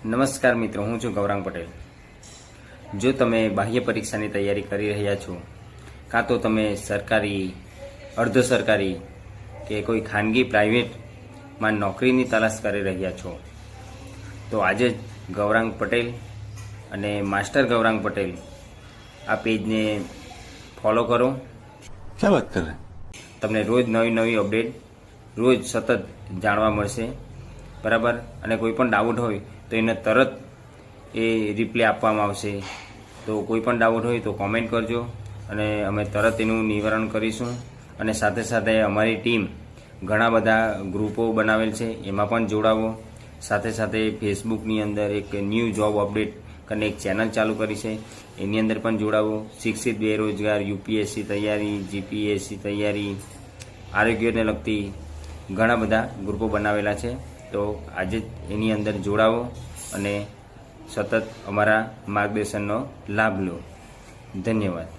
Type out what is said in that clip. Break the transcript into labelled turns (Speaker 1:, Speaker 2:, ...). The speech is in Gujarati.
Speaker 1: નમસ્કાર મિત્રો, હું છું ગૌરાંગ પટેલ। જો તમે બાહ્ય પરીક્ષાની તૈયારી કરી રહ્યા છો, કાં તો તમે સરકારી, અર્ધ સરકારી કે કોઈ ખાનગી પ્રાઇવેટમાં નોકરીની તલાશ કરી રહ્યા છો, તો આજે જ ગૌરાંગ પટેલ અને માસ્ટર ગૌરાંગ પટેલ આ પેજને ફોલો કરો।
Speaker 2: क्या बात कर रहे हैं?
Speaker 1: તમને રોજ નવી નવી અપડેટ રોજ સતત જાણવા મળશે, બરાબર। અને કોઈ પણ ડાઉટ હોય તો એને તરત એ રિપ્લે આપવામાં આવશે। તો કોઈ પણ ડાઉટ હોય તો કોમેન્ટ કરજો અને અમે તરત એનું નિવારણ કરીશું। અને સાથે સાથે અમારી ટીમ ઘણા બધા ગ્રુપો બનાવેલ છે, એમાં પણ જોડાવો। સાથે સાથે ફેસબુકની અંદર એક ન્યૂ જોબ અપડેટ કરીને એક ચેનલ ચાલુ કરી છે, એની અંદર પણ જોડાવો। શિક્ષિત બેરોજગાર, યુપીએસસી તૈયારી, જીપીએસસી તૈયારી, આરોગ્યને લગતી ઘણા બધા ગ્રુપો બનાવેલા છે। તો આજે જ એની અંદર જોડાવો અને સતત અમારા માર્ગદર્શનનો લાભ લો। ધન્યવાદ।